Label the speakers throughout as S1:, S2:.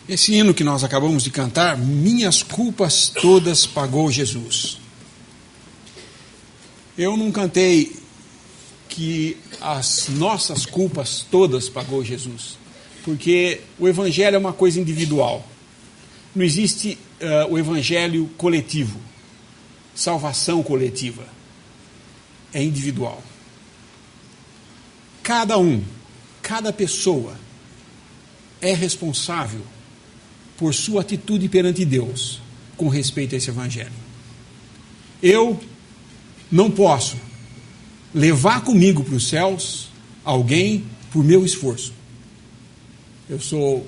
S1: Esse hino que nós acabamos de cantar, minhas culpas todas pagou Jesus. Eu não cantei que as nossas culpas todas pagou Jesus, porque o evangelho é uma coisa individual. Não existe o evangelho coletivo, salvação coletiva. É individual. Cada pessoa é responsável por sua atitude perante Deus com respeito a esse evangelho. Eu não posso levar comigo para os céus alguém por meu esforço. Eu sou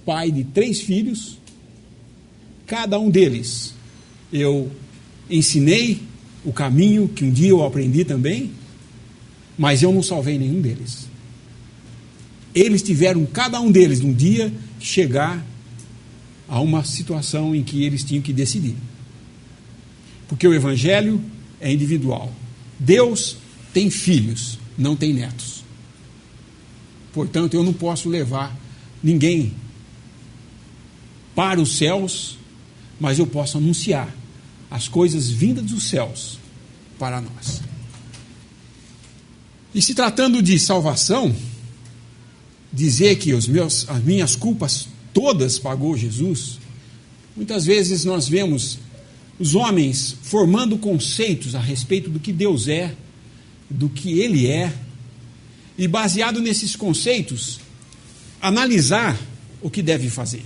S1: pai de 3 filhos, cada um deles eu ensinei o caminho que um dia eu aprendi também, mas eu não salvei nenhum deles. Eles tiveram, cada um deles, um dia, chegar a uma situação em que eles tinham que decidir. Porque o evangelho é individual. Deus tem filhos, não tem netos. Portanto, eu não posso levar ninguém para os céus, mas eu posso anunciar as coisas vindas dos céus para nós. E se tratando de salvação, dizer que as minhas culpas todas pagou Jesus, muitas vezes nós vemos os homens formando conceitos a respeito do que Deus é, do que Ele é, e baseado nesses conceitos, analisar o que deve fazer.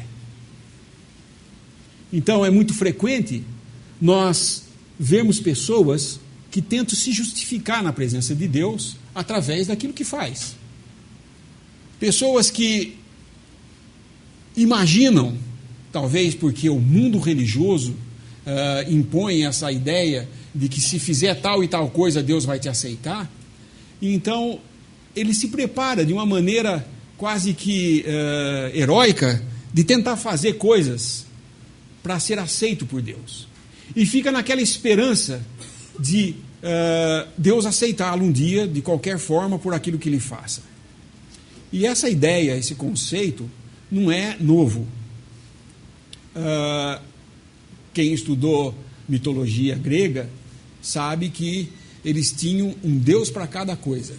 S1: Então é muito frequente nós vermos pessoas que tentam se justificar na presença de Deus através daquilo que faz. Pessoas que imaginam, talvez porque o mundo religioso impõe essa ideia de que se fizer tal e tal coisa, Deus vai te aceitar. E então, ele se prepara de uma maneira quase que heróica de tentar fazer coisas para ser aceito por Deus. E fica naquela esperança de Deus aceitá-lo um dia, de qualquer forma, por aquilo que ele faça. E essa ideia, esse conceito, não é novo. Quem estudou mitologia grega sabe que eles tinham um deus para cada coisa.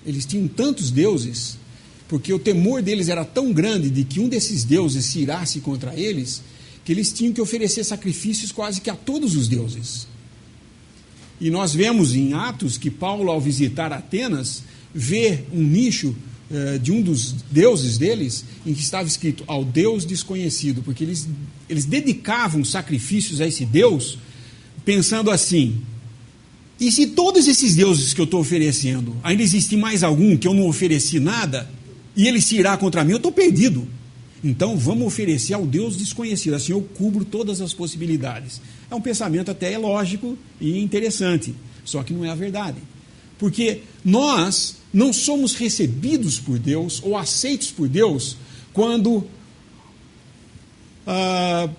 S1: Eles tinham tantos deuses, porque o temor deles era tão grande de que um desses deuses se irasse contra eles, que eles tinham que oferecer sacrifícios quase que a todos os deuses. E nós vemos em Atos que Paulo, ao visitar Atenas, vê um nicho de um dos deuses deles, em que estava escrito ao Deus desconhecido, porque eles dedicavam sacrifícios a esse Deus, pensando assim: e se todos esses deuses que eu estou oferecendo, ainda existe mais algum que eu não ofereci nada, e ele se irá contra mim, eu estou perdido. Então vamos oferecer ao Deus desconhecido, assim eu cubro todas as possibilidades. É um pensamento até lógico e interessante, só que não é a verdade. Porque nós não somos recebidos por Deus ou aceitos por Deus quando,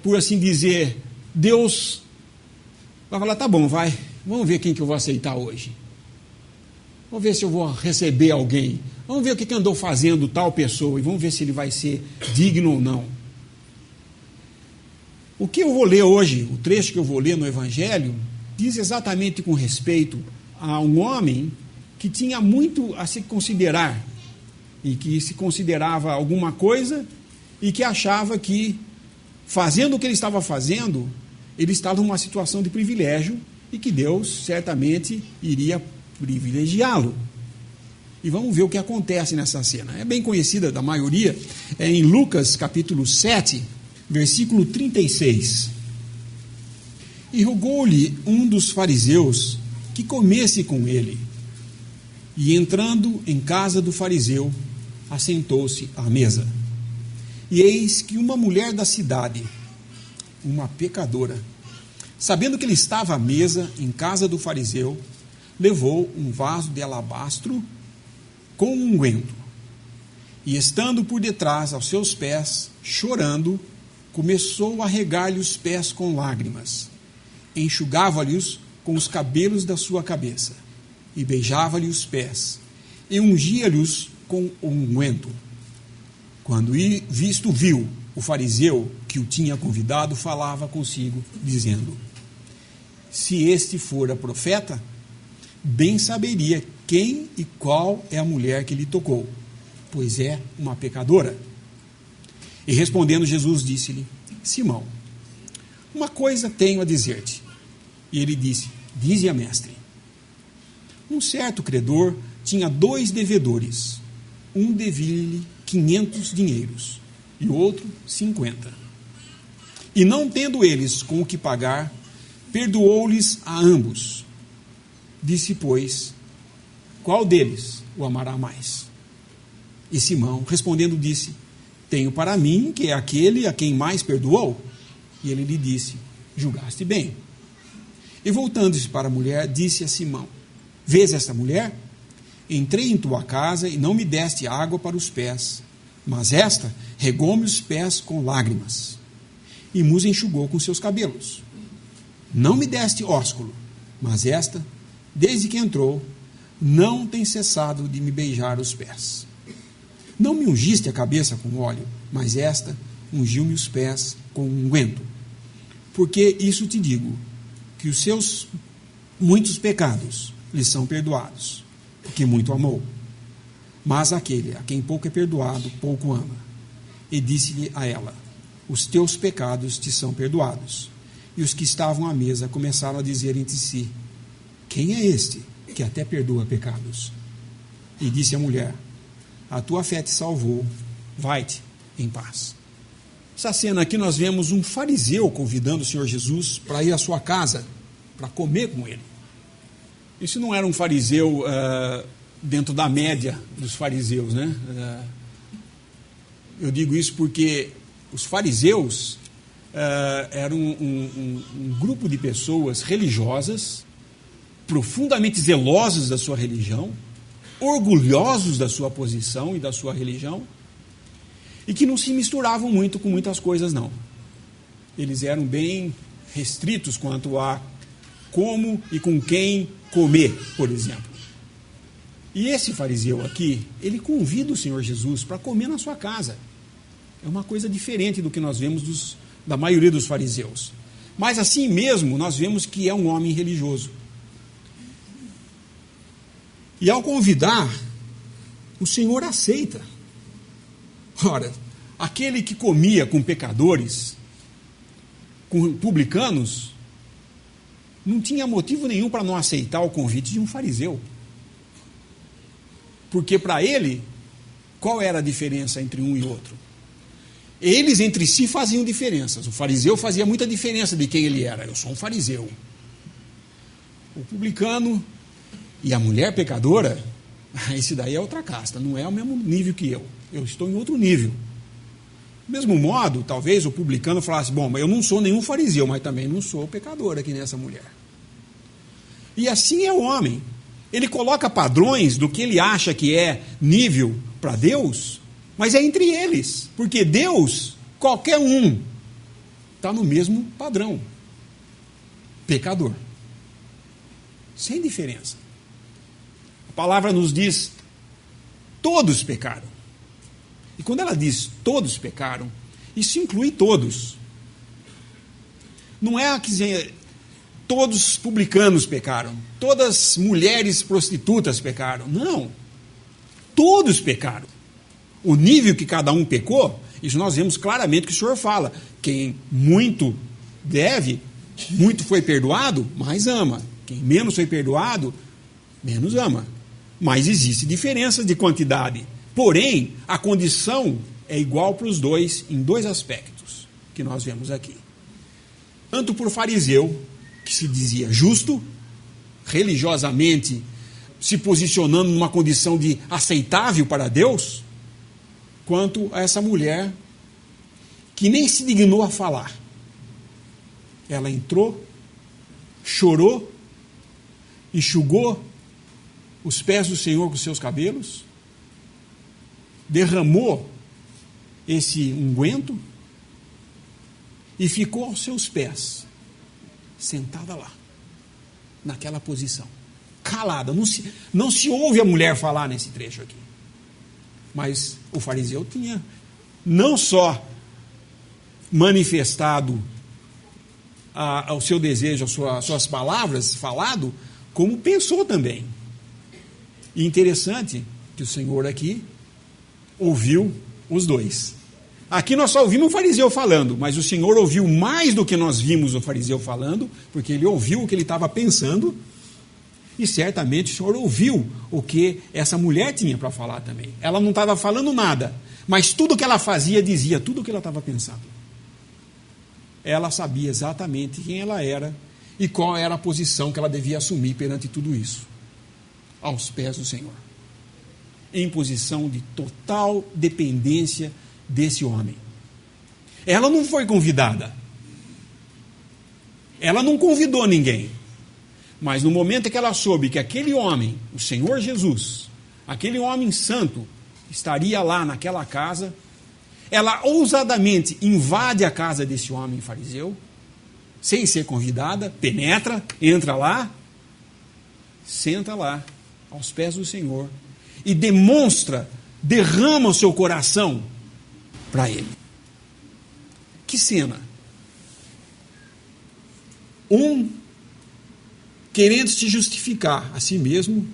S1: por assim dizer, Deus vai falar: tá bom, vamos ver quem que eu vou aceitar hoje. Vamos ver se eu vou receber alguém. Vamos ver o que andou fazendo tal pessoa e vamos ver se ele vai ser digno ou não. O que eu vou ler hoje, o trecho que eu vou ler no Evangelho, diz exatamente com respeito a um homem que tinha muito a se considerar e que se considerava alguma coisa e que achava que, fazendo o que ele estava fazendo, ele estava numa situação de privilégio e que Deus certamente iria privilegiá-lo. E vamos ver o que acontece nessa cena. É bem conhecida da maioria, é em Lucas capítulo 7, versículo 36. E rogou-lhe um dos fariseus que comesse com ele. E entrando em casa do fariseu, assentou-se à mesa. E eis que uma mulher da cidade, uma pecadora, sabendo que ele estava à mesa em casa do fariseu, levou um vaso de alabastro com unguento, e estando por detrás aos seus pés, chorando, começou a regar-lhe os pés com lágrimas, enxugava-lhes com os cabelos da sua cabeça, e beijava-lhe os pés, e ungia-lhes com unguento. Quando viu o fariseu que o tinha convidado, falava consigo, dizendo: se este fora profeta, bem saberia quem e qual é a mulher que lhe tocou, pois é uma pecadora. E respondendo Jesus, disse-lhe: Simão, uma coisa tenho a dizer-te. E ele disse: dize-a, mestre. Um certo credor tinha 2 devedores. Um devia-lhe 500 dinheiros e o outro 50. E não tendo eles com o que pagar, perdoou-lhes a ambos. Disse, pois, qual deles o amará mais? E Simão, respondendo, disse: tenho para mim que é aquele a quem mais perdoou. E ele lhe disse: julgaste bem. E voltando-se para a mulher, disse a Simão: vês esta mulher? Entrei em tua casa e não me deste água para os pés, mas esta regou-me os pés com lágrimas e nos enxugou com seus cabelos. Não me deste ósculo, mas esta, desde que entrou, não tem cessado de me beijar os pés. Não me ungiste a cabeça com óleo, mas esta ungiu-me os pés com unguento. Porque isso te digo, que os seus muitos pecados lhe são perdoados, porque muito amou. Mas aquele a quem pouco é perdoado, pouco ama. E disse-lhe a ela: os teus pecados te são perdoados. E os que estavam à mesa começaram a dizer entre si: quem é este que até perdoa pecados? E disse a mulher: a tua fé te salvou, vai-te em paz. Essa cena aqui nós vemos um fariseu convidando o Senhor Jesus para ir à sua casa, para comer com ele. Isso não era um fariseu dentro da média dos fariseus, né? Eu digo isso porque os fariseus eram um grupo de pessoas religiosas, profundamente zelosos da sua religião, orgulhosos da sua posição e da sua religião, e que não se misturavam muito com muitas coisas, não. Eles eram bem restritos quanto a como e com quem comer, por exemplo. E esse fariseu aqui, ele convida o Senhor Jesus para comer na sua casa. É uma coisa diferente do que nós vemos da maioria dos fariseus. Mas assim mesmo, nós vemos que é um homem religioso. E ao convidar, o Senhor aceita. Ora, aquele que comia com pecadores, com publicanos, não tinha motivo nenhum para não aceitar o convite de um fariseu. Porque para ele, qual era a diferença entre um e outro? Eles entre si faziam diferenças. O fariseu fazia muita diferença de quem ele era. Eu sou um fariseu. O publicano e a mulher pecadora, esse daí é outra casta, não é o mesmo nível que eu. Eu estou em outro nível. Do mesmo modo, talvez o publicano falasse: bom, mas eu não sou nenhum fariseu, mas também não sou pecador aqui nessa mulher. E assim é o homem. Ele coloca padrões do que ele acha que é nível para Deus, mas é entre eles. Porque Deus, qualquer um, está no mesmo padrão. Pecador. Sem diferença. A palavra nos diz: todos pecaram. E quando ela diz todos pecaram, isso inclui todos. Não é que dizer todos publicanos pecaram, todas mulheres prostitutas pecaram. Não. Todos pecaram. O nível que cada um pecou, isso nós vemos claramente que o Senhor fala. Quem muito deve, muito foi perdoado, mais ama. Quem menos foi perdoado, menos ama. Mas existe diferença de quantidade. Porém, a condição é igual para os dois em 2 aspectos que nós vemos aqui. Tanto por fariseu, que se dizia justo, religiosamente se posicionando numa condição de aceitável para Deus, quanto a essa mulher que nem se dignou a falar. Ela entrou, chorou, enxugou os pés do Senhor com seus cabelos, derramou esse unguento e ficou aos seus pés, sentada lá, naquela posição, calada. Não se ouve a mulher falar nesse trecho aqui. Mas o fariseu tinha não só manifestado o seu desejo, as suas palavras, falado, como pensou também. E interessante que o Senhor aqui ouviu os dois. Aqui nós só ouvimos o fariseu falando, mas o Senhor ouviu mais do que nós vimos o fariseu falando, porque ele ouviu o que ele estava pensando, e certamente o Senhor ouviu o que essa mulher tinha para falar também. Ela não estava falando nada, mas tudo que ela fazia dizia tudo o que ela estava pensando. Ela sabia exatamente quem ela era e qual era a posição que ela devia assumir perante tudo isso, aos pés do Senhor, em posição de total dependência desse homem. Ela não foi convidada, ela não convidou ninguém, mas no momento que ela soube que aquele homem, o Senhor Jesus, aquele homem santo, estaria lá naquela casa, ela ousadamente invade a casa desse homem fariseu, sem ser convidada, penetra, entra lá, senta lá, aos pés do Senhor, e demonstra, derrama o seu coração para ele. Que cena! Um querendo se justificar a si mesmo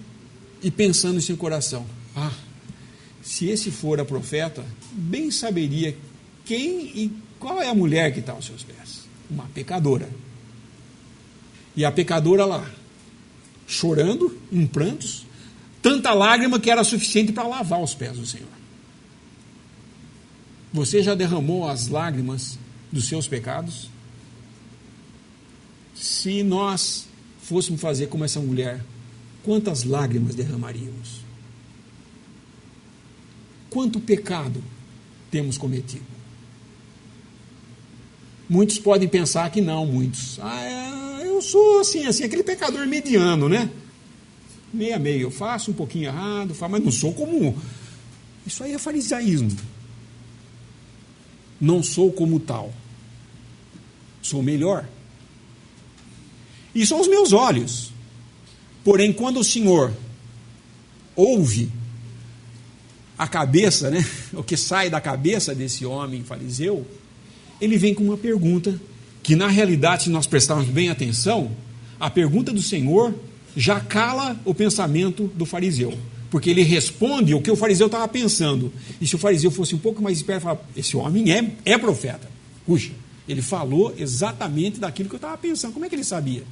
S1: e pensando em seu coração: se esse for a profeta, bem saberia quem e qual é a mulher que está aos seus pés. Uma pecadora. E a pecadora lá, chorando, em prantos, tanta lágrima que era suficiente para lavar os pés do Senhor. Você já derramou as lágrimas dos seus pecados? Se nós fôssemos fazer como essa mulher, quantas lágrimas derramaríamos? Quanto pecado temos cometido? Muitos podem pensar que não, muitos. Eu sou assim, aquele pecador mediano, né? Meio a meio, eu faço um pouquinho errado, mas não sou como... Isso aí é farisaísmo. Não sou como tal. Sou melhor. Isso aos meus olhos. Porém, quando o Senhor ouve a cabeça, né, o que sai da cabeça desse homem fariseu, ele vem com uma pergunta que, na realidade, se nós prestarmos bem atenção, a pergunta do Senhor já cala o pensamento do fariseu, porque ele responde o que o fariseu estava pensando. E se o fariseu fosse um pouco mais esperto, falava: esse homem é profeta. Puxa, ele falou exatamente daquilo que eu estava pensando. Como é que ele sabia?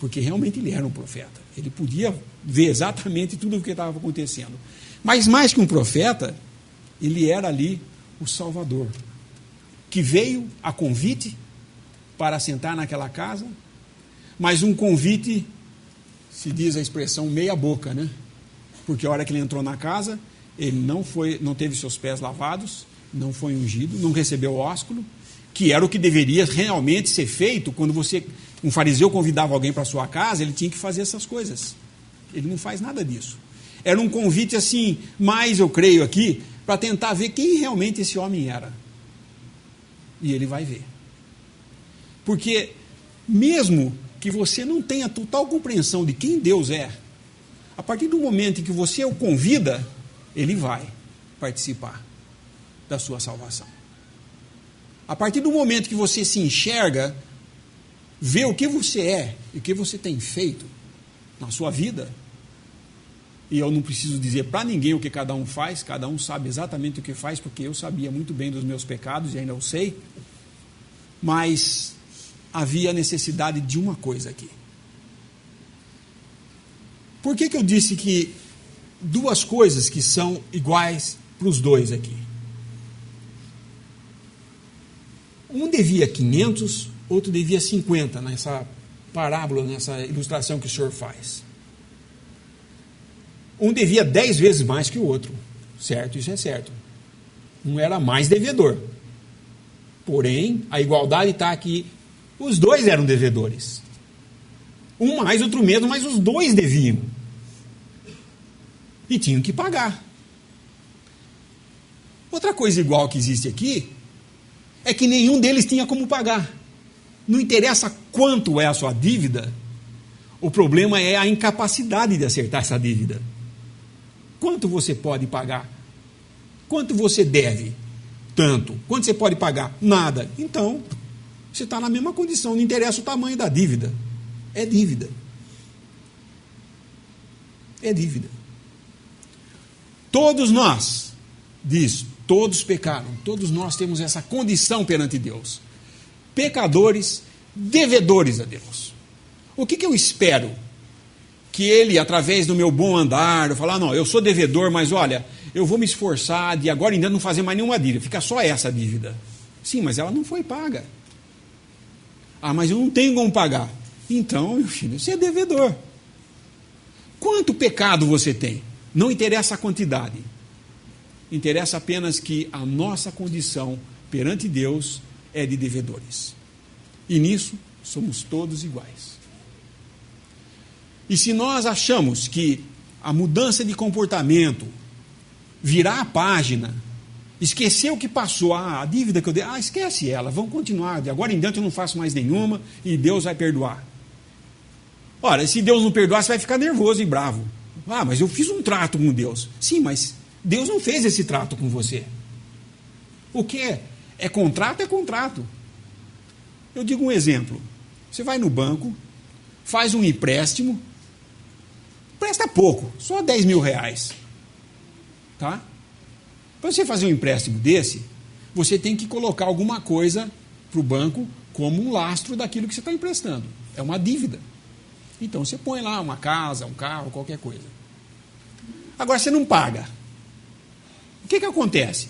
S1: Porque realmente ele era um profeta. Ele podia ver exatamente tudo o que estava acontecendo. Mas mais que um profeta, ele era ali o Salvador, que veio a convite para sentar naquela casa, mas um convite, se diz a expressão, meia boca, né? Porque a hora que ele entrou na casa, ele não teve seus pés lavados, não foi ungido, não recebeu ósculo, que era o que deveria realmente ser feito quando um fariseu convidava alguém para a sua casa, ele tinha que fazer essas coisas. Ele não faz nada disso. Era um convite assim, mais eu creio aqui, para tentar ver quem realmente esse homem era. E ele vai ver. Porque mesmo que você não tenha total compreensão de quem Deus é, a partir do momento em que você o convida, ele vai participar da sua salvação. A partir do momento que você se enxerga, vê o que você é e o que você tem feito na sua vida, e eu não preciso dizer para ninguém o que cada um faz, cada um sabe exatamente o que faz, porque eu sabia muito bem dos meus pecados e ainda o sei, mas havia necessidade de uma coisa aqui. Por que eu disse que duas coisas que são iguais para os dois aqui? Um devia 500, outro devia 50, nessa parábola, nessa ilustração que o senhor faz. Um devia 10 vezes mais que o outro, certo? Isso é certo. Um era mais devedor. Porém, a igualdade está aqui. Os dois eram devedores. Um mais, outro menos, mas os dois deviam. E tinham que pagar. Outra coisa igual que existe aqui é que nenhum deles tinha como pagar. Não interessa quanto é a sua dívida, o problema é a incapacidade de acertar essa dívida. Quanto você pode pagar? Quanto você deve? Tanto. Quanto você pode pagar? Nada. Então, você está na mesma condição, não interessa o tamanho da dívida. É dívida. É dívida. Todos nós, diz, todos pecaram, todos nós temos essa condição perante Deus. Pecadores, devedores a Deus. O que eu espero? Que Ele, através do meu bom andar, eu falar, não, eu sou devedor, mas olha, eu vou me esforçar de agora em diante não fazer mais nenhuma dívida, fica só essa dívida. Sim, mas ela não foi paga. Ah, mas eu não tenho como pagar. Então, meu filho, você é devedor. Quanto pecado você tem? Não interessa a quantidade. Interessa apenas que a nossa condição perante Deus é de devedores. E nisso somos todos iguais. E se nós achamos que a mudança de comportamento, virar a página, esquecer o que passou, a dívida que eu dei, esquece ela, vamos continuar, de agora em diante eu não faço mais nenhuma e Deus vai perdoar. Ora, se Deus não perdoar, você vai ficar nervoso e bravo. Ah, mas eu fiz um trato com Deus. Sim, mas Deus não fez esse trato com você. O que é? É contrato, é contrato. Eu digo um exemplo. Você vai no banco, faz um empréstimo, presta pouco, só 10 mil reais. Tá? Para você fazer um empréstimo desse, você tem que colocar alguma coisa para o banco como um lastro daquilo que você está emprestando. É uma dívida. Então você põe lá uma casa, um carro, qualquer coisa. Agora você não paga. O que acontece?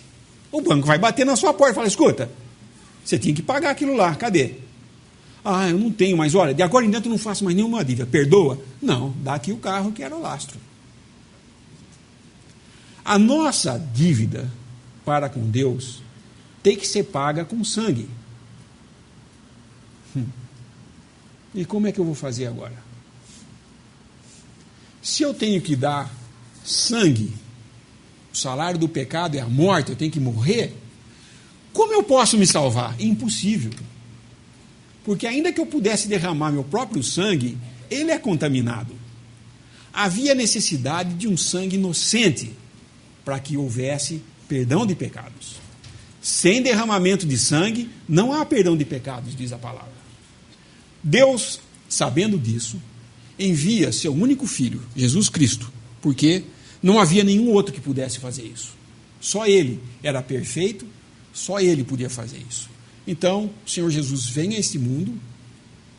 S1: O banco vai bater na sua porta e fala, escuta, você tinha que pagar aquilo lá, cadê? Ah, eu não tenho, mas olha, de agora em diante eu não faço mais nenhuma dívida. Perdoa? Não, dá aqui o carro que era o lastro. A nossa dívida para com Deus tem que ser paga com sangue. E como é que eu vou fazer agora? Se eu tenho que dar sangue, o salário do pecado é a morte, eu tenho que morrer, como eu posso me salvar? Impossível. Porque ainda que eu pudesse derramar meu próprio sangue, ele é contaminado. Havia necessidade de um sangue inocente para que houvesse perdão de pecados. Sem derramamento de sangue, não há perdão de pecados, diz a palavra. Deus, sabendo disso, envia seu único filho, Jesus Cristo, porque não havia nenhum outro que pudesse fazer isso. Só ele era perfeito, só ele podia fazer isso. Então, o Senhor Jesus vem a este mundo,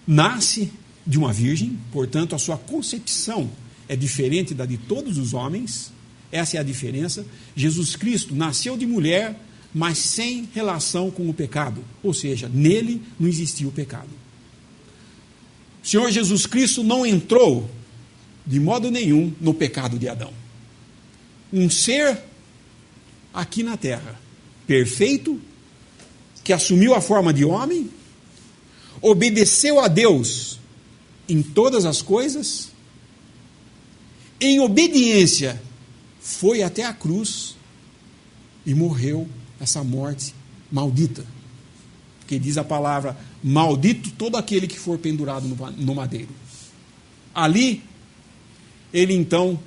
S1: nasce de uma virgem, portanto, a sua concepção é diferente da de todos os homens, essa é a diferença. Jesus Cristo nasceu de mulher, mas sem relação com o pecado, ou seja, nele não existia o pecado. O Senhor Jesus Cristo não entrou, de modo nenhum, no pecado de Adão. Um ser aqui na terra, perfeito, que assumiu a forma de homem, obedeceu a Deus em todas as coisas, em obediência, foi até a cruz e morreu essa morte maldita. Porque diz a palavra, maldito todo aquele que for pendurado no madeiro. Ali, ele então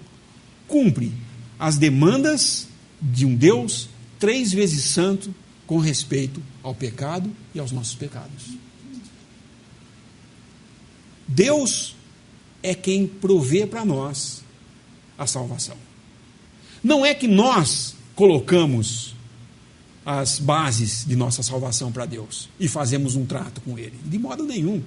S1: cumpre as demandas de um Deus 3 vezes santo com respeito ao pecado e aos nossos pecados. Deus é quem provê para nós a salvação. Não é que nós colocamos as bases de nossa salvação para Deus e fazemos um trato com Ele. De modo nenhum.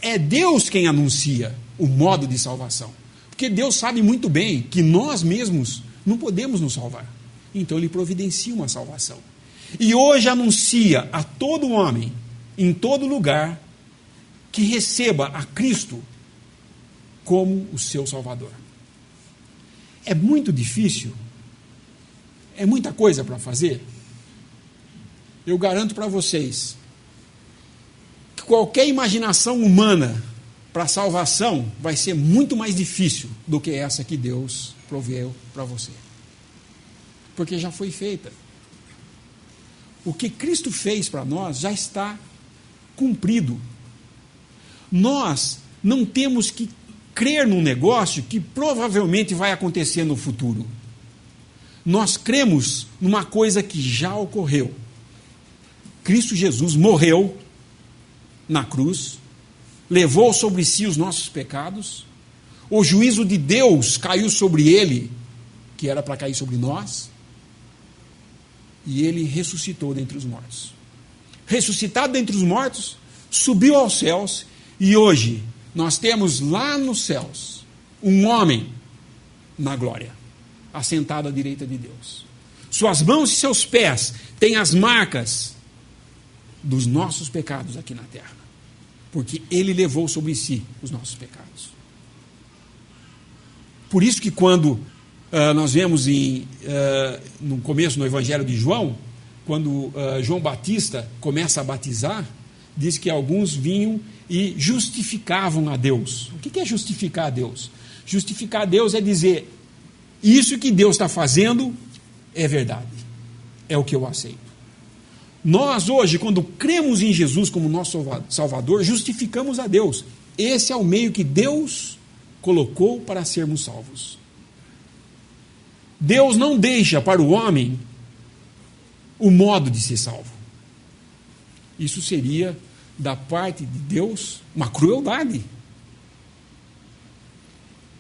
S1: É Deus quem anuncia o modo de salvação. Porque Deus sabe muito bem que nós mesmos não podemos nos salvar. Então Ele providencia uma salvação. E hoje anuncia a todo homem, em todo lugar, que receba a Cristo como o seu Salvador. É muito difícil, é muita coisa para fazer. Eu garanto para vocês que qualquer imaginação humana para a salvação vai ser muito mais difícil do que essa que Deus proveu para você. Porque já foi feita. O que Cristo fez para nós já está cumprido. Nós não temos que crer num negócio que provavelmente vai acontecer no futuro. nós cremos numa coisa que já ocorreu. Cristo Jesus morreu na cruz, levou sobre si os nossos pecados, o juízo de Deus caiu sobre ele, que era para cair sobre nós, e ele ressuscitou dentre os mortos. Ressuscitado dentre os mortos, subiu aos céus, e hoje nós temos lá nos céus um homem na glória, assentado à direita de Deus. Suas mãos e seus pés têm as marcas dos nossos pecados aqui na terra, porque ele levou sobre si os nossos pecados. Por isso que quando nós vemos no começo no Evangelho de João, quando João Batista começa a batizar, diz que alguns vinham e justificavam a Deus. O que é justificar a Deus? Justificar a Deus é dizer: isso que Deus está fazendo é verdade, é o que eu aceito. Nós hoje, quando cremos em Jesus como nosso Salvador, justificamos a Deus. Esse é o meio que Deus colocou para sermos salvos. Deus não deixa para o homem o modo de ser salvo. Isso seria, da parte de Deus, uma crueldade.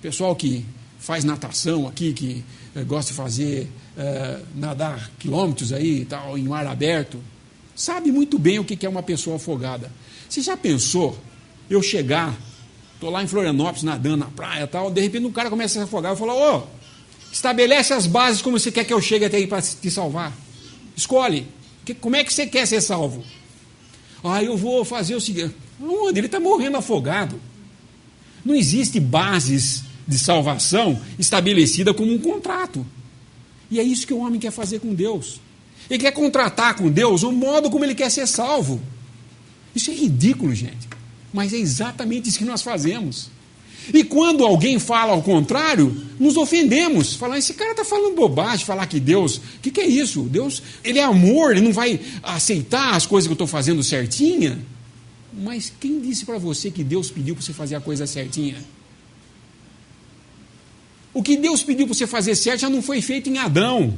S1: Pessoal que faz natação aqui, que gosta de fazer, nadar quilômetros aí, tal, em mar aberto, sabe muito bem o que é uma pessoa afogada. Você já pensou, eu chegar, estou lá em Florianópolis nadando na praia, tal, de repente um cara começa a se afogar, eu falo: ô, estabelece as bases como você quer que eu chegue até aí para te salvar. Escolhe. Como é que você quer ser salvo? Eu vou fazer o seguinte. Onde? Ele está morrendo afogado. Não existe bases de salvação estabelecida como um contrato. E é isso que o homem quer fazer com Deus. Ele quer contratar com Deus o modo como ele quer ser salvo. Isso é ridículo, gente. Mas é exatamente isso que nós fazemos. E quando alguém fala ao contrário, nos ofendemos. Falar: esse cara está falando bobagem, falar que Deus... O que é isso? Deus, ele é amor, ele não vai aceitar as coisas que eu estou fazendo certinha? Mas quem disse para você que Deus pediu para você fazer a coisa certinha? O que Deus pediu para você fazer certo já não foi feito em Adão.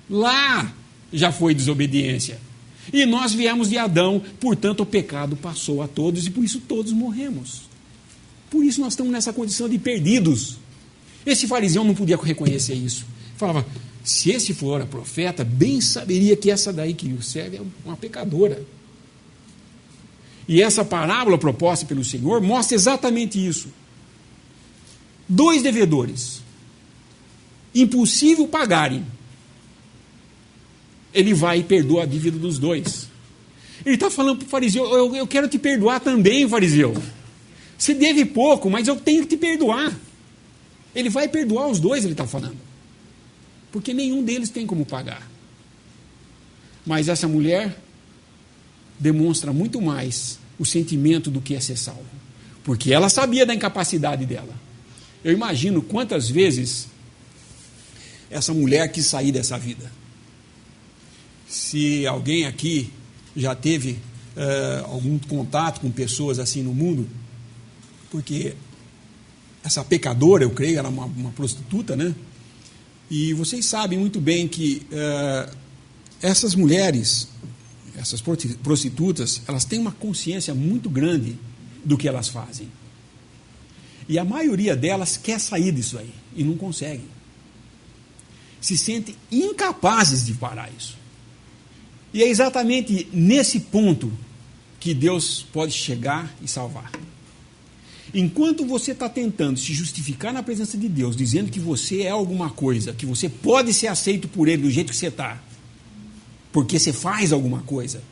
S1: Lá já foi desobediência. E nós viemos de Adão, portanto o pecado passou a todos e por isso todos morremos. Por isso nós estamos nessa condição de perdidos. Esse fariseu não podia reconhecer isso. Falava: se esse for a profeta, bem saberia que essa daí que o serve é uma pecadora. E essa parábola proposta pelo Senhor mostra exatamente isso. 2 devedores, impossível pagarem, ele vai e perdoa a dívida dos 2. Ele está falando para o fariseu: eu quero te perdoar também, fariseu. Você deve pouco, mas eu tenho que te perdoar. Ele vai perdoar os 2, ele está falando. Porque nenhum deles tem como pagar. Mas essa mulher demonstra muito mais o sentimento do que é ser salvo. Porque ela sabia da incapacidade dela. Eu imagino quantas vezes essa mulher quis sair dessa vida. Se alguém aqui já teve algum contato com pessoas assim no mundo, porque essa pecadora, eu creio, era uma prostituta, né? E vocês sabem muito bem que essas mulheres, essas prostitutas, elas têm uma consciência muito grande do que elas fazem. E a maioria delas quer sair disso aí, e não consegue. Se sentem incapazes de parar isso. E é exatamente nesse ponto que Deus pode chegar e salvar. Enquanto você está tentando se justificar na presença de Deus, dizendo que você é alguma coisa, que você pode ser aceito por Ele do jeito que você está, porque você faz alguma coisa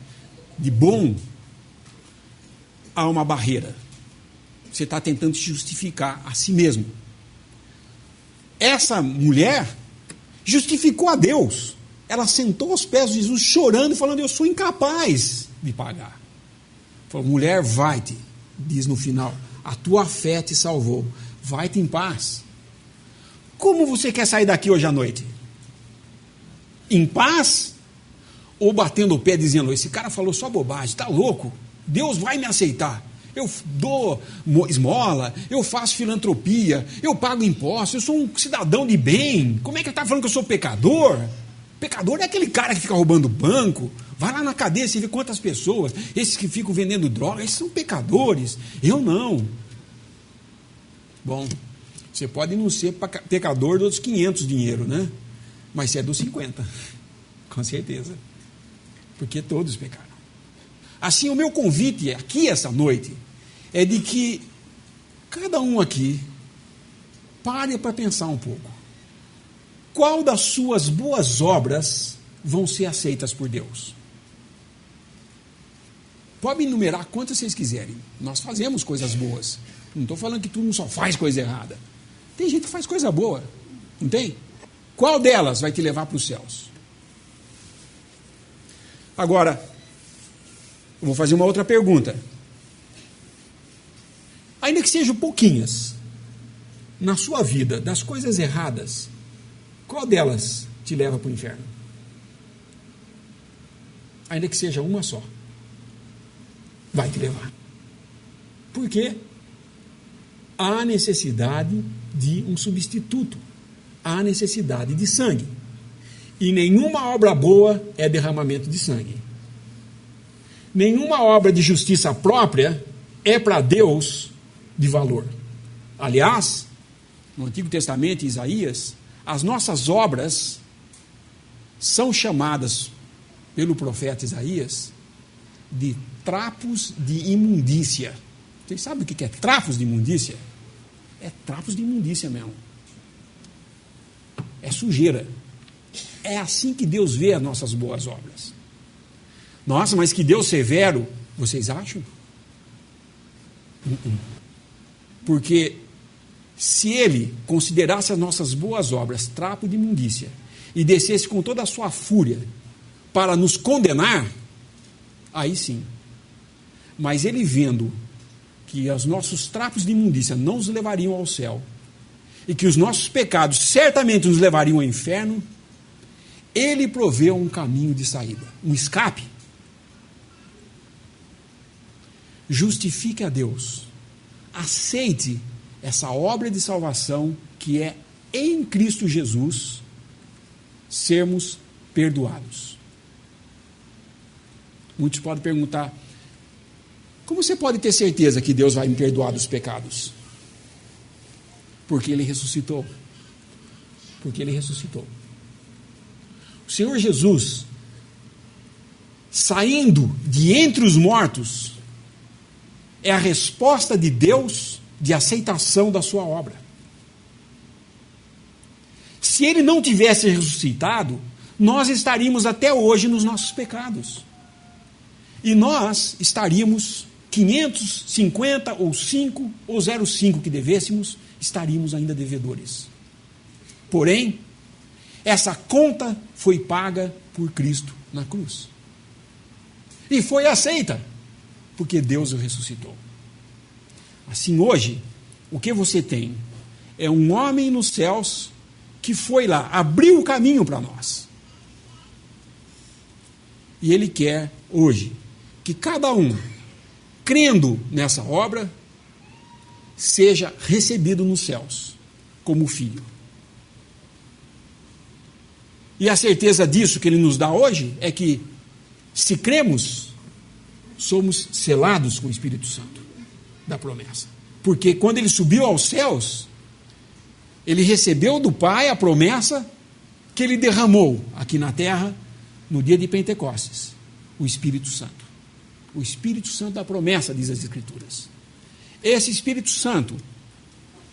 S1: de bom, há uma barreira. Você está tentando se justificar a si mesmo. Essa mulher justificou a Deus. Ela sentou aos pés de Jesus chorando e falando: eu sou incapaz de pagar. Falou: mulher, vai-te, diz no final, a tua fé te salvou, vai-te em paz. Como você quer sair daqui hoje à noite? Em paz? Ou batendo o pé dizendo: esse cara falou só bobagem, está louco, Deus vai me aceitar. eu dou esmola, eu faço filantropia, eu pago impostos, eu sou um cidadão de bem. Como é que ele está falando que eu sou pecador? Pecador é aquele cara que fica roubando banco. Vai lá na cadeia e vê quantas pessoas, esses que ficam vendendo droga, esses são pecadores. Eu não. Bom, você pode não ser pecador dos 500 dinheiro, né? Mas você é dos 50, com certeza. Porque todos pecaram. Assim, o meu convite aqui essa noite é de que cada um aqui pare para pensar um pouco. Qual das suas boas obras vão ser aceitas por Deus? Pode enumerar quantas vocês quiserem. Nós fazemos coisas boas. Não estou falando que tu não só faz coisa errada. Tem gente que faz coisa boa. Não tem? Qual delas vai te levar para os céus? Agora, eu vou fazer uma outra pergunta. Ainda que sejam pouquinhas, na sua vida, das coisas erradas, qual delas te leva para o inferno? Ainda que seja uma só, vai te levar. Por quê? Há necessidade de um substituto. Há necessidade de sangue. E nenhuma obra boa é derramamento de sangue. Nenhuma obra de justiça própria é para Deus de valor. Aliás, no Antigo Testamento, em Isaías, as nossas obras são chamadas pelo profeta Isaías de trapos de imundícia. Vocês sabem o que é trapos de imundícia? É trapos de imundícia mesmo. É sujeira. É assim que Deus vê as nossas boas obras. Nossa, mas que Deus severo, vocês acham? Porque se Ele considerasse as nossas boas obras trapo de imundícia e descesse com toda a sua fúria para nos condenar, aí sim. Mas Ele vendo que os nossos trapos de imundícia não nos levariam ao céu e que os nossos pecados certamente nos levariam ao inferno, Ele proveu um caminho de saída, um escape. Justifique a Deus. Aceite essa obra de salvação que é em Cristo Jesus sermos perdoados. Muitos podem perguntar: como você pode ter certeza que Deus vai me perdoar dos pecados? Porque Ele ressuscitou. Porque Ele ressuscitou. O Senhor Jesus, saindo de entre os mortos, é a resposta de Deus de aceitação da sua obra. Se Ele não tivesse ressuscitado, nós estaríamos até hoje nos nossos pecados. E nós estaríamos 550 ou 5 ou 0,5 que devêssemos, estaríamos ainda devedores. Porém, essa conta foi paga por Cristo na cruz. E foi aceita, porque Deus o ressuscitou. Assim, hoje, o que você tem é um homem nos céus que foi lá, abriu o caminho para nós. E Ele quer, hoje, que cada um, crendo nessa obra, seja recebido nos céus, como filho. E a certeza disso que Ele nos dá hoje é que, se cremos, somos selados com o Espírito Santo da promessa. Porque quando Ele subiu aos céus, Ele recebeu do Pai a promessa que Ele derramou aqui na terra no dia de Pentecostes, o Espírito Santo. O Espírito Santo da promessa, diz as Escrituras. Esse Espírito Santo,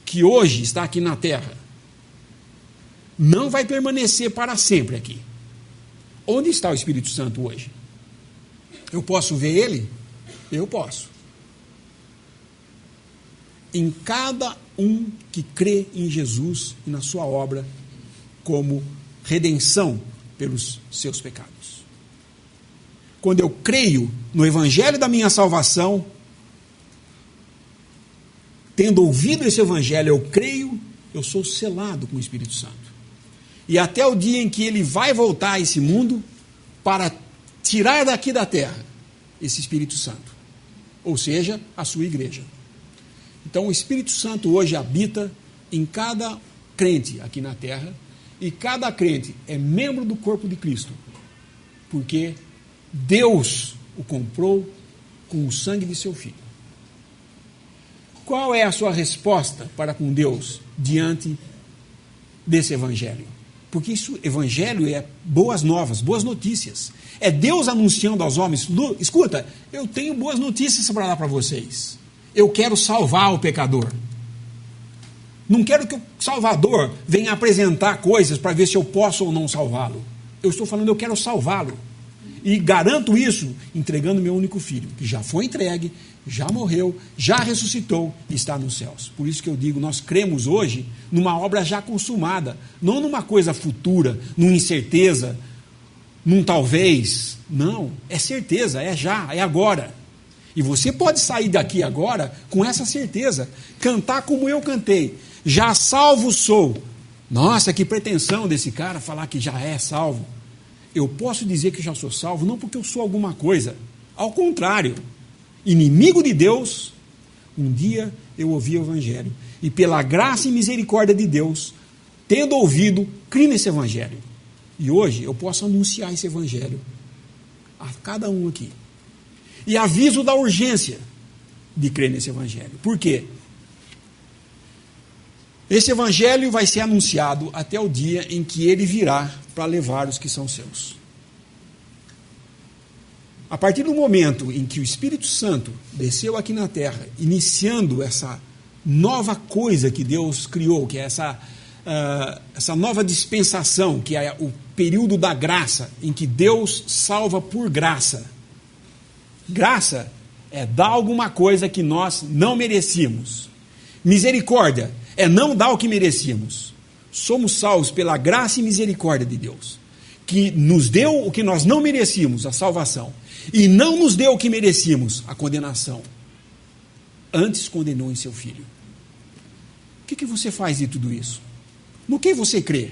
S1: que hoje está aqui na terra, não vai permanecer para sempre aqui. Onde está o Espírito Santo hoje? Eu posso ver Ele? Eu posso. Em cada um que crê em Jesus e na sua obra como redenção pelos seus pecados. Quando eu creio no Evangelho da minha salvação, tendo ouvido esse Evangelho, eu creio, eu sou selado com o Espírito Santo. E até o dia em que Ele vai voltar a esse mundo para tirar daqui da terra esse Espírito Santo. ou seja, a sua igreja. Então o Espírito Santo hoje habita em cada crente aqui na terra, e cada crente é membro do corpo de Cristo, porque Deus o comprou com o sangue de seu Filho. Qual é a sua resposta para com Deus diante desse evangelho? Porque isso, evangelho é boas novas, boas notícias. É Deus anunciando aos homens: escuta, eu tenho boas notícias para dar para vocês. Eu quero salvar o pecador. Não quero que o Salvador venha apresentar coisas para ver se eu posso ou não salvá-lo. Eu estou falando, eu quero salvá-lo. E garanto isso entregando meu único filho, que já foi entregue, já morreu, já ressuscitou e está nos céus. Por isso que eu digo, nós cremos hoje numa obra já consumada, não numa coisa futura, numa incerteza, num talvez. Não, é certeza, é já, é agora. E você pode sair daqui agora com essa certeza, cantar como eu cantei: já salvo sou. Nossa, que pretensão desse cara falar que já é salvo. Eu posso dizer que já sou salvo, não porque eu sou alguma coisa. Ao contrário, inimigo de Deus, um dia eu ouvi o Evangelho. E pela graça e misericórdia de Deus, tendo ouvido, criei nesse Evangelho. E hoje eu posso anunciar esse Evangelho a cada um aqui. E aviso da urgência de crer nesse Evangelho. Por quê? Esse Evangelho vai ser anunciado até o dia em que ele virá para levar os que são seus. A partir do momento em que o Espírito Santo desceu aqui na terra, iniciando essa nova coisa que Deus criou, que é essa nova dispensação, que é o período da graça, em que Deus salva por graça. Graça é dar alguma coisa que nós não merecíamos. Misericórdia é não dar o que merecíamos. Somos salvos pela graça e misericórdia de Deus, que nos deu o que nós não merecíamos, a salvação, e não nos deu o que merecíamos, a condenação. Antes condenou em seu Filho. O que você faz de tudo isso? No que você crê?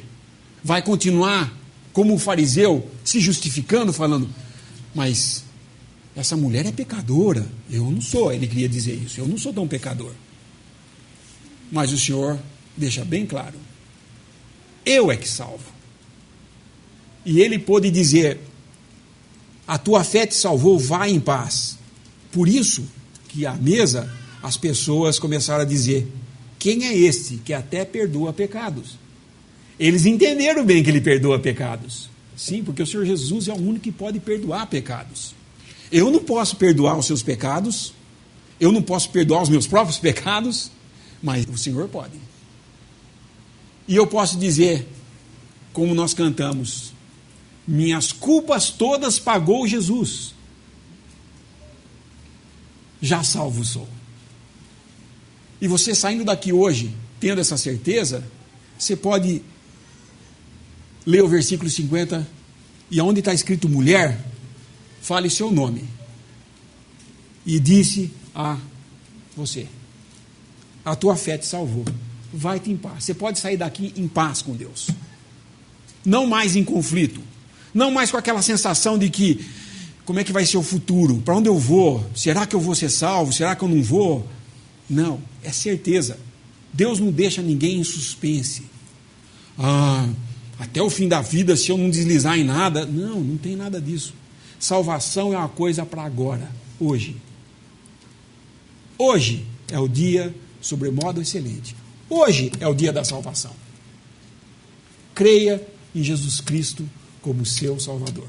S1: Vai continuar como o fariseu, se justificando, falando: mas essa mulher é pecadora. Eu não sou, ele queria dizer isso, eu não sou tão pecador. Mas o Senhor deixa bem claro: eu é que salvo. E ele pôde dizer: a tua fé te salvou, vai em paz. Por isso que à mesa as pessoas começaram a dizer: quem é este que até perdoa pecados? Eles entenderam bem que ele perdoa pecados. Sim, porque o Senhor Jesus é o único que pode perdoar pecados. Eu não posso perdoar os seus pecados, eu não posso perdoar os meus próprios pecados, mas o Senhor pode. E eu posso dizer, como nós cantamos: minhas culpas todas pagou Jesus. Já salvo sou. E você saindo daqui hoje, tendo essa certeza, você pode ler o versículo 50, e onde está escrito mulher, fale seu nome. E disse a você: a tua fé te salvou. Vai-te em paz. Você pode sair daqui em paz com Deus. Não mais em conflito. Não mais com aquela sensação de que, como é que vai ser o futuro? Para onde eu vou? Será que eu vou ser salvo? Será que eu não vou? Não, é certeza. Deus não deixa ninguém em suspense. Até o fim da vida, se eu não deslizar em nada. Não, não tem nada disso. Salvação é uma coisa para agora, hoje. Hoje é o dia sobremodo excelente. Hoje é o dia da salvação. Creia em Jesus Cristo como seu Salvador.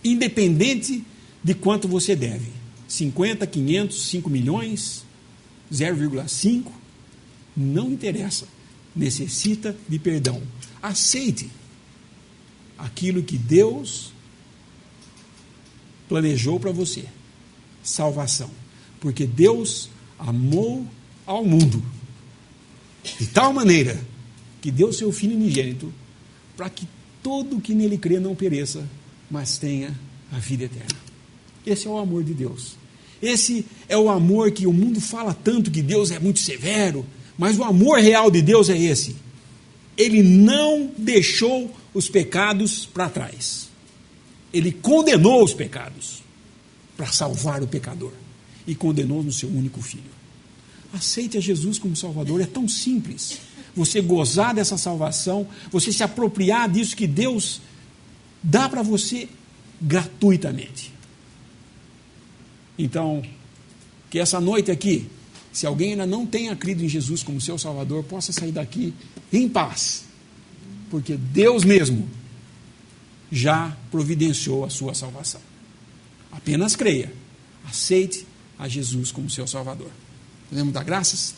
S1: Independente de quanto você deve. 50, 500, 5 milhões, 0,5, não interessa. Necessita de perdão. Aceite aquilo que Deus planejou para você. Salvação. Porque Deus amou ao mundo de tal maneira que deu seu Filho unigênito para que todo que nele crê não pereça, mas tenha a vida eterna. Esse é o amor de Deus. Esse é o amor que o mundo fala tanto, que Deus é muito severo, mas o amor real de Deus é esse. Ele não deixou os pecados para trás. Ele condenou os pecados para salvar o pecador. e condenou no seu único Filho. Aceite a Jesus como Salvador, é tão simples. Você gozar dessa salvação, você se apropriar disso que Deus dá para você gratuitamente. Então, que essa noite aqui, se alguém ainda não tenha crido em Jesus como seu Salvador, possa sair daqui em paz, porque Deus mesmo já providenciou a sua salvação. Apenas creia, aceite a Jesus como seu Salvador. Podemos dar graças?